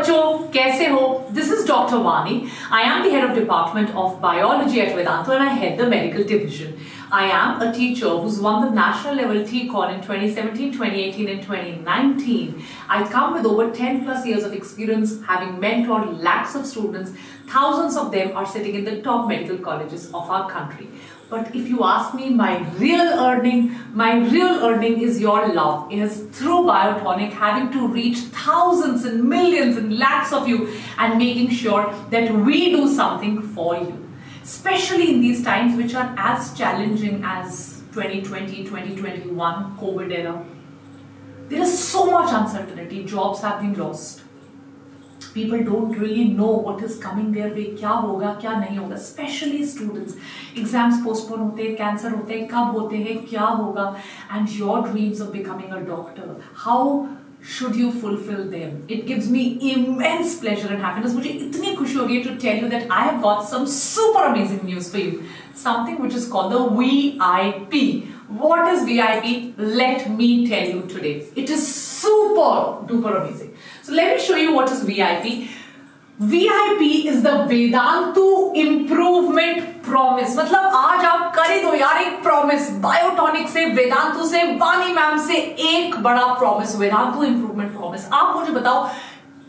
बच्चों, कैसे हो? This is Dr. Vani. I am the head of Department of Biology at Vedanta and I head the medical division. I am a teacher who's won the national level TCON in 2017, 2018 and 2019. I come with over 10 plus years of experience having mentored lakhs of students. Thousands of them are sitting in the top medical colleges of our country. But if you ask me, my real earning is your love. It is through Biotonic, having to reach thousands and millions and lakhs of you and making sure that we do something for you. Especially in these times which are as challenging as 2020, 2021, COVID era. There is so much uncertainty. Jobs have been lost. People don't really know what is coming their way, क्या होगा क्या नहीं होगा, especially students. Exams postpone होते हैं, cancel होते हैं, कब होते हैं, क्या होगा, and your dreams of becoming a doctor. How should you fulfill them? It gives me immense pleasure and happiness. मुझे इतनी खुशी हो रही है to tell you that I have got some super amazing news for you. Something which is called the VIP. What is VIP? Let me tell you today. It is super duper amazing. So let me show you what is VIP. VIP is the Vedantu Improvement Promise. मतलब आज आप कर ही दो यार एक promise, Biotonic से, वेदांतु से, वानी मैम से एक बड़ा प्रॉमिस, वेदांतु इम्प्रूवमेंट प्रॉमिस. आप मुझे बताओ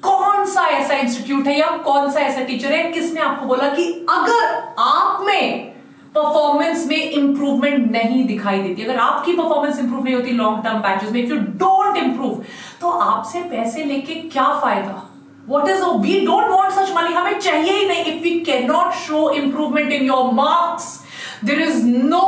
कौन सा ऐसा इंस्टीट्यूट है या कौन सा ऐसा टीचर है किसने आपको बोला कि अगर आप में परफॉर्मेंस में इंप्रूवमेंट नहीं दिखाई देती, अगर आपकी परफॉर्मेंस इंप्रूव नहीं होती लॉन्ग टर्म बैचेस में, इफ यू डोंट इंप्रूव, तो आपसे पैसे लेके क्या फायदा? What is we don't want such money, हमें चाहिए ही नहीं. If we cannot show improvement in your marks, there is no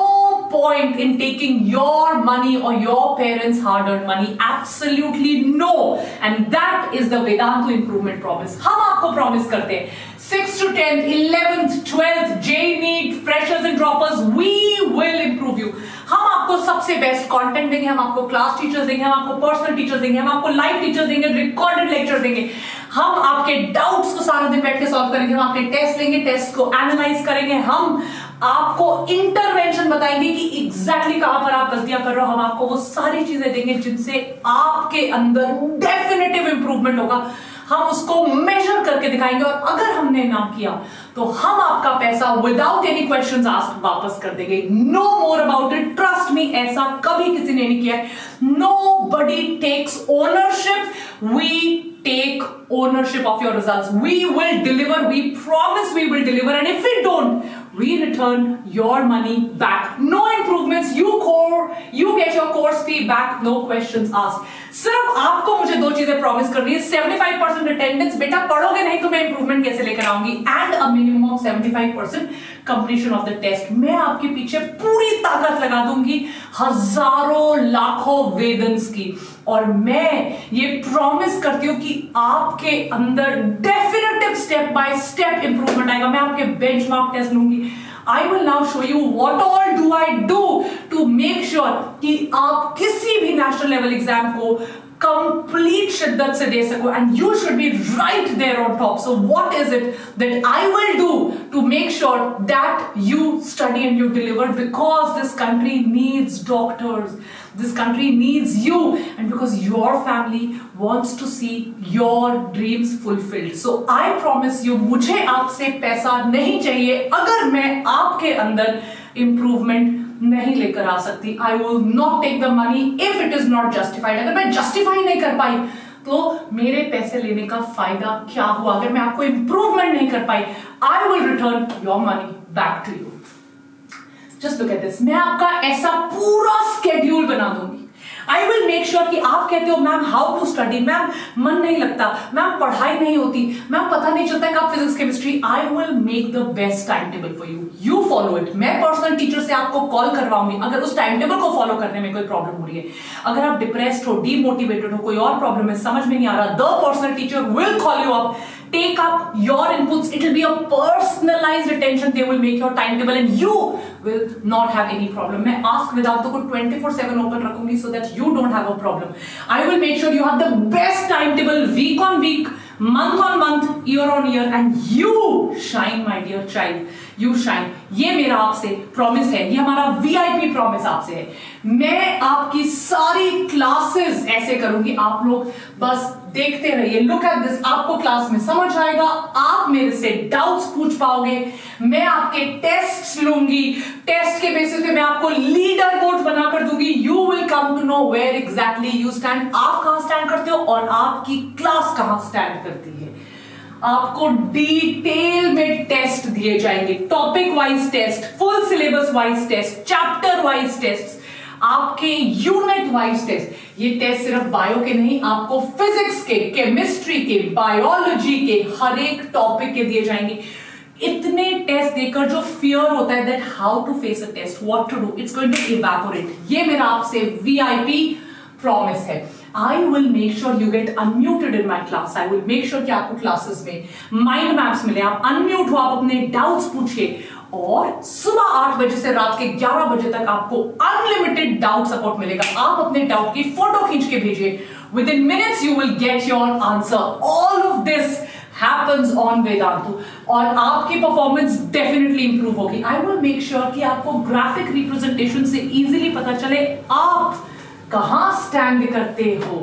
point in taking your money or your parents' hard-earned money. Absolutely no. And that is the Vedantu Improvement Promise. हम आपको promise करते हैं 6th to 10th, 11th, 12th, JNEET, freshers and droppers, we will improve you. हम आपको सबसे best content देंगे, हम आपको क्लास टीचर्स देंगे, हम आपको पर्सनल टीचर्स देंगे, हम आपको लाइव टीचर्स देंगे, रिकॉर्डेड लेक्चर देंगे, हम आपके डाउट्स को सारा दिन बैठ के सॉल्व करेंगे, हम आपके टेस्ट लेंगे, टेस्ट को एनालाइज करेंगे, हम आपको इंटरवेंशन बताएंगे कि एग्जैक्टली कहां पर आप गलतियां कर रहे हो, हम आपको वो सारी चीजें देंगे जिनसे आपके अंदर डेफिनेटिव इंप्रूवमेंट होगा. हम उसको मेजर करके दिखाएंगे और अगर हमने ना किया तो हम आपका पैसा विदाउट एनी क्वेश्चंस आस्क्ड वापस कर देंगे. No more about it, trust me, ऐसा कभी किसी ने नहीं किया. Nobody takes ownership, we take ownership of your results. We will deliver, we promise we will deliver, and if we don't, we return your money back. No improvements, you get your course fee back, no questions asked. सिर्फ आपको मुझे दो चीजें promise करनी है. 75% attendance, बेटा पढ़ोगे नहीं तो मैं इंप्रूवमेंट कैसे लेकर आऊंगी, and a minimum of 75% completion of the test. मैं आपके पीछे पूरी ताकत लगा दूंगी, हजारों लाखों वेदन्स की, और मैं ये प्रॉमिस करती हूं कि आपके अंदर definitive step by step improvement आएगा. मैं आपके बेंचमार्क टेस्ट लूंगी. I will now show you what all do I do to make sure कि आप किसी भी नेशनल लेवल एग्जाम को कंप्लीट शिद्दत से दे सको, and you should be right there on top. So what is it that I will do to make sure that you study and you deliver, because this country needs doctors, this country needs you, and because your family wants to see your dreams fulfilled. So I promise you, मुझे आपसे पैसा नहीं चाहिए अगर मैं आपके अंदर improvement नहीं लेकर आ सकती. I will not take the money if it is not justified. अगर मैं justify नहीं कर पाई तो मेरे पैसे लेने का फायदा क्या हुआ? अगर मैं आपको improvement नहीं कर पाई, I will return your money back to you. Just look at this. मैं आपका ऐसा पूरा schedule बना दूंगी. I will make sure कि आप कहते हो ma'am how to study, ma'am मन नहीं लगता, मैम पढ़ाई नहीं होती, मैम पता नहीं चलता है कि आप physics chemistry. I will make the best time table for you. You follow it. मैं पर्सनल टीचर से आपको कॉल करवाऊंगी अगर उस टाइम टेबल को फॉलो करने में कोई प्रॉब्लम हो रही है. अगर आप डिप्रेस्ड हो, डीमोटिवेटेड हो, कोई और प्रॉब्लम है, समझ में नहीं आ रहा, the personal teacher will call you up, take up your inputs. It will be a personalized attention. They will make your timetable and you will not have any problem. मैं Ask Vedanta को 24/7 open रखूंगी so that you don't have a problem. I will make sure you have the best timetable week on week, month on month, year on year, and you shine, my dear child. You shine. ये मेरा आपसे promise है, ये हमारा VIP promise आपसे है। मैं आपकी सारी क्लासेस ऐसे करूंगी, आप लोग बस देखते रहिए। लुक एट दिस, आपको क्लास में समझ आएगा, आप मेरे से डाउट्स पूछ पाओगे, मैं आपके टेस्ट लूंगी, टेस्ट के बेसिस पे मैं आपको लीडर बोर्ड बनाकर दूंगी। You will come to know where exactly you stand, आप कहां स्टैंड करते हो और आपकी क्लास कहां स्टैंड करती है। आपको डिटेल में टेस्ट दिए जाएंगे, topic wise test, full syllabus wise test, chapter wise test, आपके यूनिट वाइज टेस्ट। ये टेस्ट सिर्फ बायो के नहीं, आपको फिजिक्स के, केमिस्ट्री के, बायोलॉजी के, हर एक टॉपिक के दिए जाएंगे। इतने टेस्ट देकर जो फियर होता है that how to face a test, what to do, it's going to evaporate. ये मेरा आपसे वीआईपी प्रॉमिस है। I will make sure you get unmuted in my class. I will make sure कि आपको क्लासेस में mind maps मिले, आप unmute हो, आप अपने डाउट्स पूछिए, और सुबह 8 बजे से रात के 11 बजे तक आपको अनलिमिटेड डाउट सपोर्ट मिलेगा। आप अपने डाउट की फोटो खींच के भेजिए, with in minutes you will get your answer. All of this happens on Vedantu, और आपकी परफॉर्मेंस डेफिनेटली इंप्रूव होगी। आई विल मेक श्योर कि आपको ग्राफिक रिप्रेजेंटेशन से इजीली पता चले आप कहां स्टैंड करते हो।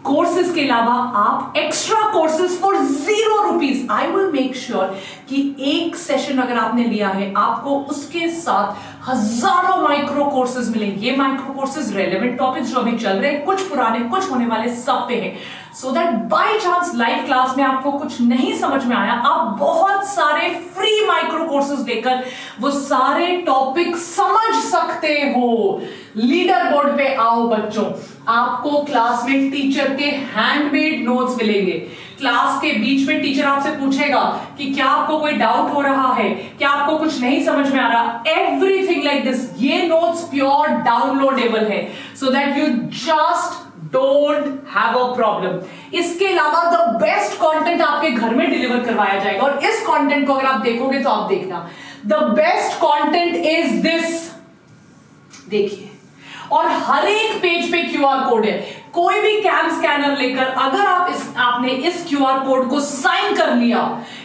कोर्सेज के अलावा आप extra courses for ₹0। I will make sure कि एक सेशन अगर आपने लिया है, आपको उसके साथ हजारों माइक्रो कोर्सेज मिलेंगे। ये माइक्रो कोर्सेज रेलेवेंट टॉपिक्स जो अभी चल रहे हैं, कुछ पुराने, कुछ होने वाले, सब पे है, so that by chance live class में आपको कुछ नहीं समझ में आया, आप बहुत सारे फ्री माइक्रो कोर्सेज लेकर वो सारे टॉपिक समझ सकते हो। लीडर बोर्ड पे आओ बच्चों, आपको क्लास में टीचर के हैंडमेड नोट्स मिलेंगे। क्लास के बीच में टीचर आपसे पूछेगा कि क्या आपको कोई डाउट हो रहा है, क्या आपको कुछ नहीं समझ में आ रहा, एवरीथिंग लाइक दिस। ये नोट्स प्योर डाउनलोडेबल है, सो that you just don't have a problem. इसके अलावा द बेस्ट कंटेंट आपके घर में डिलीवर करवाया जाएगा, और इस कंटेंट को अगर आप देखोगे तो आप देखना, the best content is this. देखिए, और हर एक पेज पे क्यूआर कोड है। कोई भी कैम स्कैनर लेकर अगर आपने इस क्यूआर कोड को साइन कर लिया,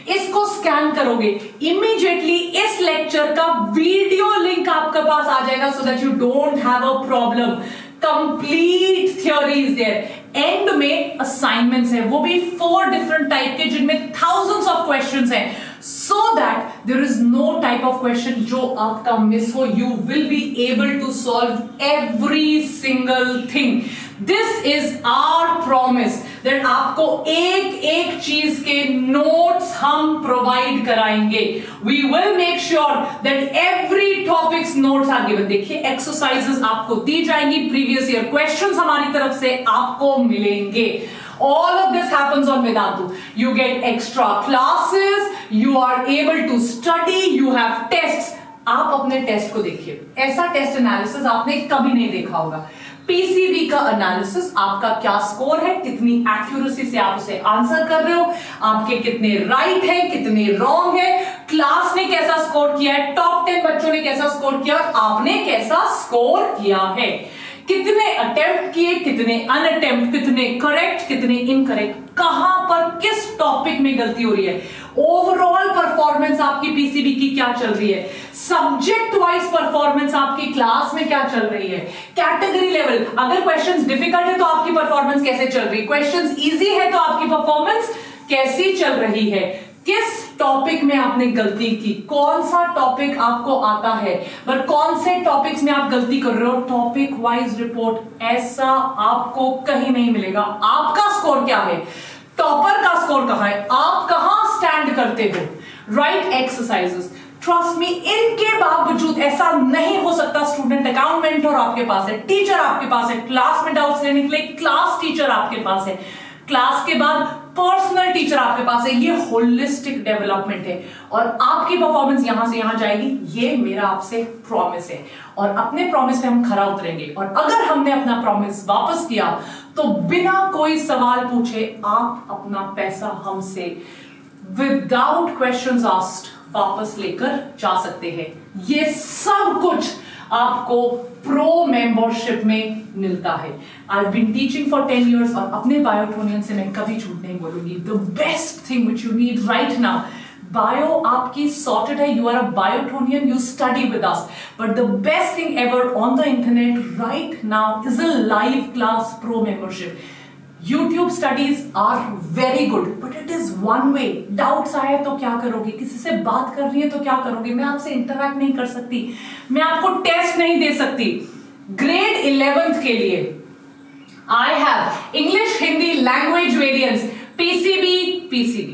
इसको स्कैन करोगे, इमीडिएटली इस लेक्चर का वीडियो लिंक आपके पास आ जाएगा, so that you don't have a problem. Complete theory is there. And में असाइनमेंट्स है, वो भी 4 डिफरेंट टाइप के, जिनमें थाउजेंड्स ऑफ क्वेश्चंस हैं, so that there is no type of question जो आपका मिस हो। You will be able to solve every single thing. This is our promise that आपको एक एक चीज के नोट्स हम प्रोवाइड कराएंगे। We will make sure that every topics notes are given. देखिए, एक्सरसाइजेस आपको दी जाएंगी, प्रीवियस ईयर क्वेश्चंस हमारी तरफ से आपको मिलेंगे। All of this happens on Vedantu. You get extra classes, you are able to study, you have tests. आप अपने टेस्ट को देखिए, ऐसा टेस्ट एनालिसिस आपने कभी नहीं देखा होगा। पीसीबी का एनालिसिस, आपका क्या स्कोर है, कितनी एक्यूरेसी से आप उसे आंसर कर रहे हो, आपके कितने राइट है, कितने रॉन्ग है, क्लास ने कैसा स्कोर किया है, टॉप 10 बच्चों ने कैसा स्कोर किया, आपने कैसा स्कोर किया है, कितने अटेम्प्ट किए, कितने अनअटेम्प्ट, कितने करेक्ट, कितने इनकरेक्ट, कहां पर किस टॉपिक में गलती हो रही है, ओवरऑल परफॉर्मेंस आपकी पीसीबी की क्या चल रही है, सब्जेक्ट वाइज परफॉर्मेंस आपकी क्लास में क्या चल रही है, कैटेगरी लेवल, अगर क्वेश्चंस डिफिकल्ट है तो आपकी परफॉर्मेंस कैसे चल रही है, क्वेश्चंस इजी है तो आपकी परफॉर्मेंस कैसी चल रही है, किस टॉपिक में आपने गलती की, कौन सा टॉपिक आपको आता है, पर कौन से टॉपिक्स में आप गलती कर रहे हो, टॉपिक वाइज रिपोर्ट ऐसा आपको कहीं नहीं मिलेगा। आपका स्कोर क्या है, टॉपर का स्कोर कहां है, आप कहां स्टैंड करते हो, राइट एक्सरसाइजेस। ट्रस्ट मी, इनके बावजूद ऐसा नहीं हो सकता। स्टूडेंट अकाउंट मेंटर आपके पास है, टीचर आपके पास है, क्लास में डाउट्स लेने के लिए क्लास टीचर आपके पास है, क्लास के बाद पर्सनल टीचर आपके पास है। ये होलिस्टिक डेवलपमेंट है और आपकी परफॉर्मेंस यहां से यहां जाएगी। ये मेरा आपसे प्रॉमिस है और अपने प्रॉमिस पे हम खरा उतरेंगे। और अगर हमने अपना प्रॉमिस वापस किया तो बिना कोई सवाल पूछे आप अपना पैसा हमसे विदाउट क्वेश्चंस आस्क्ड वापस लेकर जा सकते हैं। ये सब कुछ आपको प्रो मेंबरशिप में मिलता है। I have been teaching for 10 years और अपने बायोटोनियन से मैं कभी झूठ नहीं बोलूंगी। The best thing which you need right now, bio आपकी सॉर्टेड है, you are a Biotonian, you study with us, but the best thing ever on the internet right now is a live class pro membership. YouTube studies are very good, but it is one way. Doubts आए तो क्या करोगे, किसी से बात कर रही है तो क्या करोगे, मैं आपसे इंटरैक्ट नहीं कर सकती, मैं आपको टेस्ट नहीं दे सकती. ग्रेड 11th के लिए I have English Hindi language variance PCB.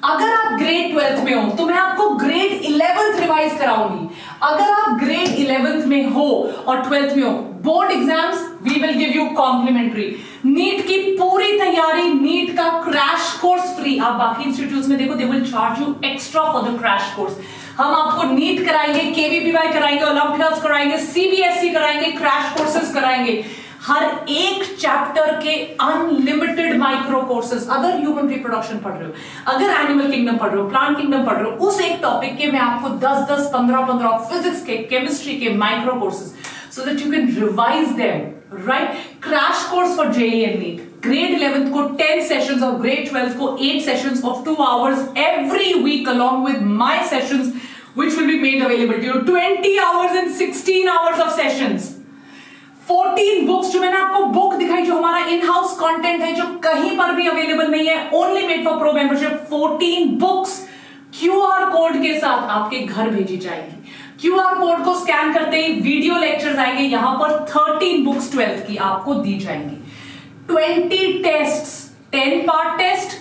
अगर आप ग्रेड 12th में हो तो मैं आपको ग्रेड 11th रिवाइज कराऊंगी. अगर आप ग्रेड 11th में हो और 12th में हो, board exams we will give you complimentary. NEET की पूरी तैयारी, नीट का क्रैश कोर्स फ्री. आप बाकी इंस्टीट्यूट्स में देखो, they will charge you extra for the crash course. हम आपको नीट कराएंगे, केवीपीवाई कराएंगे, ओलंपियाड्स कराएंगे, सीबीएसई कराएंगे, क्रैश कोर्सेज कराएंगे. हर एक चैप्टर के अनलिमिटेड माइक्रो कोर्सेज. अगर ह्यूमन रिप्रोडक्शन पढ़ रहे हो, अगर एनिमल किंगडम पढ़ रहे हो, प्लांट किंगडम पढ़ रहे हो, उस एक टॉपिक के मैं आपको 10-10, 15-15 फिजिक्स के, केमिस्ट्री के micro courses, so that you can revise them, right? Crash course for JEE and NEET. Grade 11th को 10 sessions और grade 12th को 8 sessions of 2 hours every week along with my sessions which will be made available to you. 20 hours and 16 hours of sessions. 14 books, जो मैंने आपको book दिखाई, जो हमारा in house content है, जो कहीं पर भी अवेलेबल नहीं है, only made for pro membership. 14 books QR code के साथ आपके घर भेजी जाएगी. QR कोड को स्कैन करते ही वीडियो लेक्चर्स आएंगे. यहां पर 13 बुक्स 12th की आपको दी जाएंगी. 20 tests, 10 part test,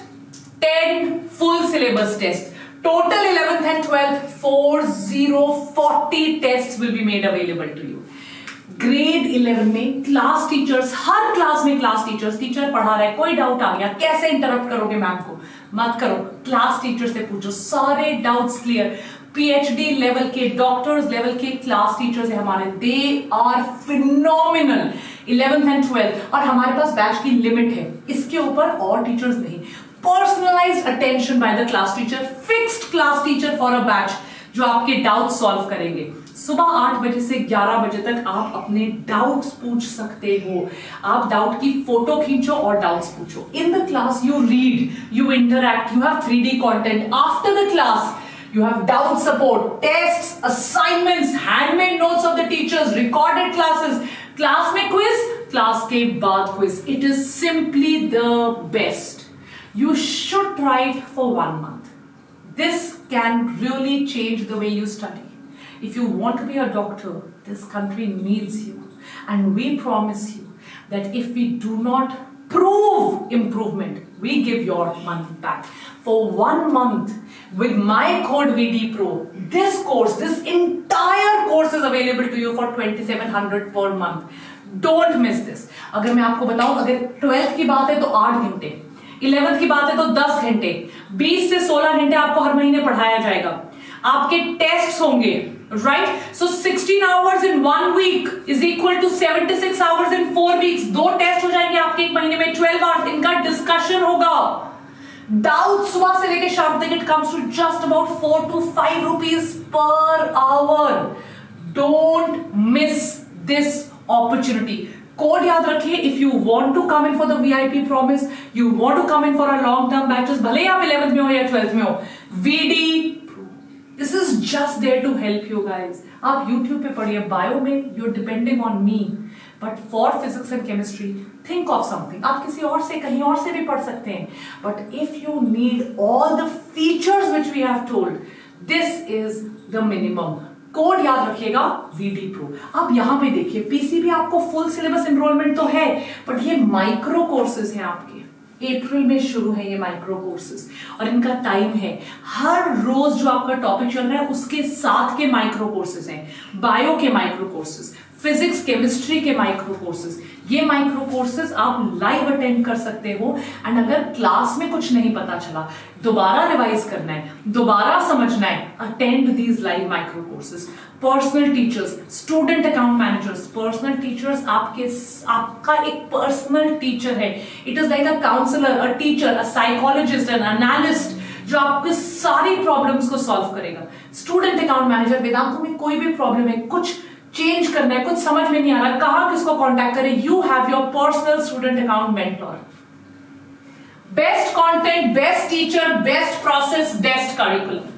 10 full syllabus test. Total 11th and 12th 40 test will be made available to you. Grade 11 में क्लास टीचर्स, हर क्लास में क्लास टीचर्स, टीचर पढ़ा रहा है, कोई डाउट आ गया, कैसे इंटरप्ट करोगे मैम को, मत करो, क्लास टीचर से पूछो, सारे डाउट्स क्लियर. PhD लेवल के, डॉक्टर्स लेवल के क्लास टीचर्स है हमारे, they are phenomenal. 11th and 12th, और हमारे पास बैच की लिमिट है, इसके ऊपर और टीचर्स नहीं. Personalised attention by the class teacher, fixed class teacher for a batch, जो आपके डाउट सॉल्व करेंगे. सुबह 8 बजे से 11 बजे तक आप अपने डाउट्स पूछ सकते हो. आप डाउट की फोटो खींचो और डाउट्स पूछो. In the class you read, you interact, you have 3D content. After the class you have doubt support, tests, assignments, handmade notes of the teachers, recorded classes, class में quiz, class के बाद quiz. It is simply the best. You should try it for 1 month. This can really change the way you study. If you want to be a doctor, this country needs you, and we promise you that if we do not prove improvement, we give your money back. For 1 month, with my code VD Pro, this course, this entire course is available to you for 2700 per month. Don't miss this. अगर मैं आपको बताऊं, अगर 12th की बात है तो 8 घंटे, 11th की बात है तो 10 घंटे, 20 से 16 घंटे आपको हर महीने पढ़ाया जाएगा. आपके टेस्ट होंगे, right? So 16 hours in 1 week is equal to 76 hours in 4 weeks. 2 test हो जाएंगे आपके एक महीने में. 12 hours इनका डिस्कशन होगा. डाउट सुबह से लेकर शाम तक. It comes to just about 4 to 5 rupees per hour. Don't miss this opportunity. Code याद रखिए. If you want to come in for the VIP promise, you want to come in for a long term batches, भले ही आप 11th में हो या 12th में हो, VD This is just there to help you guys. आप YouTube पे पढ़िए. बायो में you're depending on me, but for physics and chemistry, think of something. आप किसी और से, कहीं और से भी पढ़ सकते हैं. But if you need all the features which we have told, this is the minimum. Code याद रखिएगा, VD Pro. आप यहाँ पे देखिए, PCB आपको फुल सिलेबस एनरोलमेंट तो है, बट ये माइक्रो कोर्सेज हैं आपके. अप्रैल में शुरू है ये माइक्रो कोर्सेज, और इनका टाइम है. हर रोज जो आपका टॉपिक चल रहा है उसके साथ के माइक्रो कोर्सेज हैं. बायो के माइक्रो कोर्सेज, फिजिक्स केमिस्ट्री के माइक्रो कोर्सेज. ये माइक्रो कोर्सेज आप लाइव अटेंड कर सकते हो. एंड अगर क्लास में कुछ नहीं पता चला, दोबारा रिवाइज करना है, दोबारा समझना है, attend these live micro courses. Personal teachers, student account managers, personal teachers आपका एक पर्सनल टीचर है. It is like a counsellor, a teacher, a psychologist, an analyst, जो आपकी सारी प्रॉब्लम्स को सॉल्व करेगा. स्टूडेंट अकाउंट मैनेजर, वेदांतों में कोई भी प्रॉब्लम है, कुछ चेंज करना है, कुछ समझ में नहीं आ रहा, कहां किसको कांटेक्ट करें, you have your personal student account mentor. Best content, best teacher, best process, best curriculum.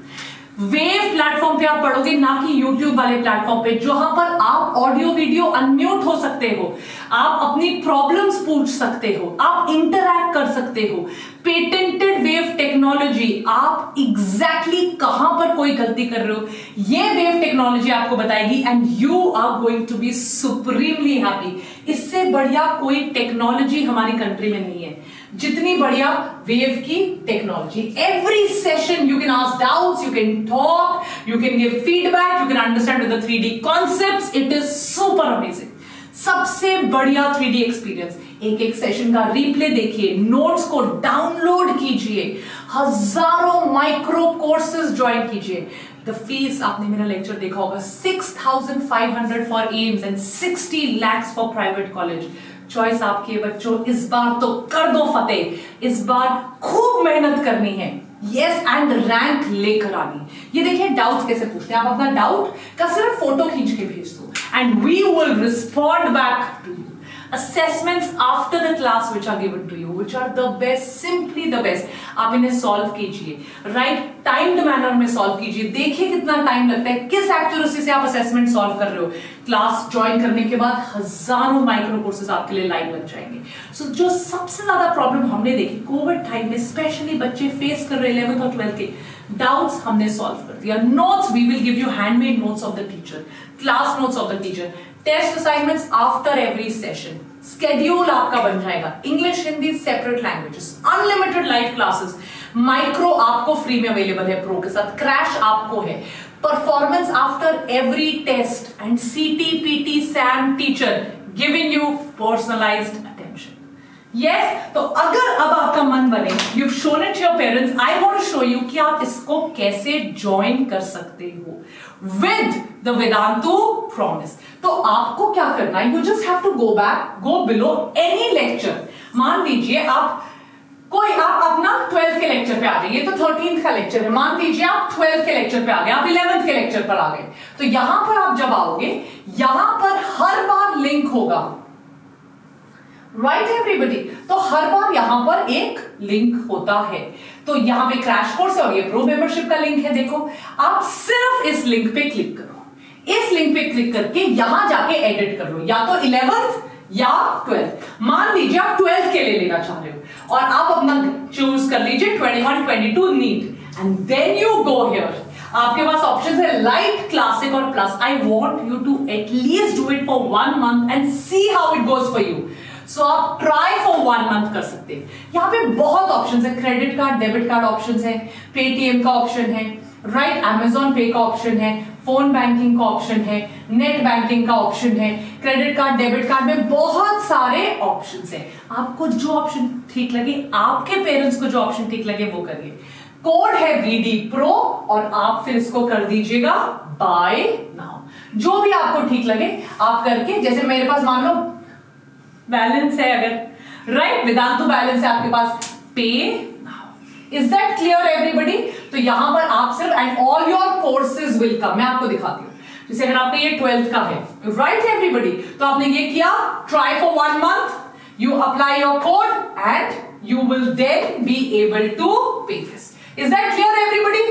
Wave platform पे आप पढ़ोगे, ना कि यूट्यूब वाले प्लेटफॉर्म पे, जहां पर आप ऑडियो वीडियो अनम्यूट हो सकते हो, आप अपनी प्रॉब्लम्स पूछ सकते हो, आप इंटरैक्ट कर सकते हो। पेटेंटेड वेव टेक्नोलॉजी, आप एग्जैक्टली कहां पर कोई गलती कर रहे हो, ये वेव टेक्नोलॉजी आपको बताएगी and you are going to be supremely happy. इससे बढ़िया कोई टेक्नोलॉजी हमारी कंट्री में नहीं है जितनी बढ़िया वेव की technology. Every session you can ask doubts, you can talk, you can give feedback, you can understand with the 3D concepts. It is super amazing, सबसे बढ़िया 3D एक्सपीरियंस। एक एक सेशन का रिप्ले देखिए, नोट्स को download कीजिए, हजारों micro courses join कीजिए। द फीस, आपने मेरा लेक्चर देखा होगा, 6,500 for AIIMS and 60 lakhs for private college. Choice आपकी है बच्चों, इस बार तो कर दो फतेह, इस बार खूब मेहनत करनी है, यस एंड रैंक लेकर आनी। ये देखिए डाउट्स कैसे पूछते हैं, आप अपना डाउट का सिर्फ फोटो खींच के भेज दो and we will respond back to you. Assessments after the class which are given to you, which are the best, simply the best. आप इन्हें सॉल्व कीजिए, राइट टाइम्ड मैनर में सॉल्व कीजिए, देखिए कितना टाइम लगता है, किस एक्यूरेसी से आप असेसमेंट सॉल्व कर रहे हो। क्लास ज्वाइन करने के बाद हजारों माइक्रो कोर्सेज आपके लिए लाइन लग जाएंगे। सो जो सबसे ज्यादा प्रॉब्लम हमने देखी कोविड टाइम में, स्पेशली बच्चे फेस कर रहे 11th और 12th के डाउट्स, हमने सॉल्व कर दिया। Notes, we will give you handmade notes of the teacher, class notes of the teacher, test assignments after every session, schedule आपका बन जाएगा, English Hindi separate languages, unlimited live classes, micro आपको free में available है pro के साथ, crash आपको है, performance after every test and CT PT same teacher giving you personalised attention. Yes, तो अगर अब आपका मन बने, you shown it your parents, I want to show you कि आप इसको कैसे ज्वाइन कर सकते हो विद द वेदांतु प्रॉमिस। तो आपको क्या करना है, you just have to go back, go below any lecture. मान लीजिए आप अपना 12th के लेक्चर पे आ जाइए, तो 13th का लेक्चर है, मान लीजिए आप 12th के लेक्चर पे आ गए, आप 11th के लेक्चर पर आ गए, तो यहां पर आप जब आओगे, यहां पर हर बार लिंक होगा, राइट एवरीबडी। तो हर बार यहां पर एक लिंक होता है, तो यहां पे क्रैश कोर्स है और ये प्रो मेंबरशिप का लिंक है। देखो, आप सिर्फ इस लिंक पे क्लिक करो, इस लिंक पे क्लिक करके यहां जाके एडिट कर लो, या तो 11th या 12th। मान लीजिए आप 12th के लिए लेना चाह रहे हो और आप अपना चूज कर लीजिए 21, 22 neat and then you go here. आपके पास ऑप्शंस है लाइट, क्लासिक और plus. I want you to at least do it for 1 month and see how it goes for you. So आप ट्राई फॉर 1 month कर सकते हैं। यहाँ पे बहुत ऑप्शंस है, credit card, debit card options है, पेटीएम का ऑप्शन है, राइट, अमेजॉन पे का ऑप्शन है, फोन बैंकिंग का ऑप्शन है, नेट बैंकिंग का ऑप्शन है, क्रेडिट कार्ड, डेबिट कार्ड में बहुत सारे ऑप्शंस हैं। आपको जो ऑप्शन ठीक लगे, आपके पेरेंट्स को जो ऑप्शन ठीक लगे वो करिए। कोड है VD Pro और आप फिर इसको कर दीजिएगा बाय नाउ। जो भी आपको ठीक लगे आप करके, जैसे मेरे पास मान लो बैलेंस है, अगर राइट वेदांतु बैलेंस है आपके पास, पे now. Is that clear everybody? तो यहां पर आप सिर्फ and all your courses will come. मैं आपको दिखाती हूँ, जैसे अगर आपका ये 12th का है, राइट एवरीबडी, तो आपने ये किया, try for 1 month, you apply your code and you will then be able to pay this. Is that clear everybody?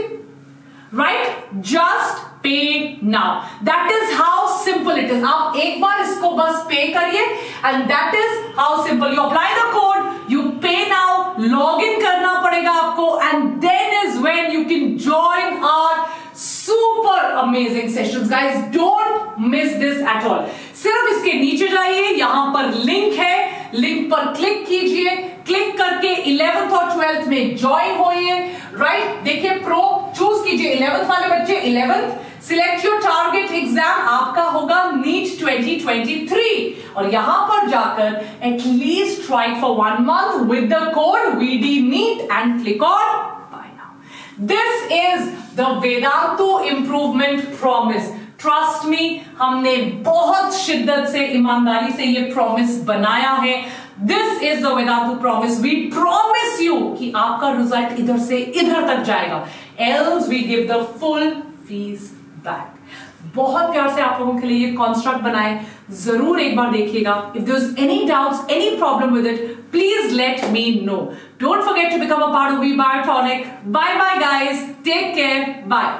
Right? Just pay now. That is how simple it is. आप एक बार इसको बस पे करिए and that is how simple. You apply the code, you pay now, log in करना पड़ेगा आपको and then is when you can join our super amazing sessions. Guys, don't miss this at all. सिर्फ इसके नीचे जाइए, यहां पर link है, लिंक पर क्लिक कीजिए, क्लिक करके 11th और 12th में ज्वाइन होइए, राइट। देखिए प्रो चूज कीजिए, 11th वाले बच्चे 11th, select your target exam, आपका होगा नीट 2023 और यहां पर जाकर at least try for 1 month with the code VD NEET and click on buy now. This is the Vedantu improvement promise. Trust me, हमने बहुत शिद्दत से, ईमानदारी से ये प्रॉमिस बनाया है। This is the Vedantu promise. We promise you कि आपका रिजल्ट इधर से इधर तक जाएगा, else we give the full fees back. बहुत प्यार से आप लोगों के लिए ये कॉन्स्ट्रक्ट बनाए, जरूर एक बार देखिएगा। If there is any doubts, any problem with it, please let me know. Don't forget to become a part of we Biotonic. Bye bye guys, take care, bye.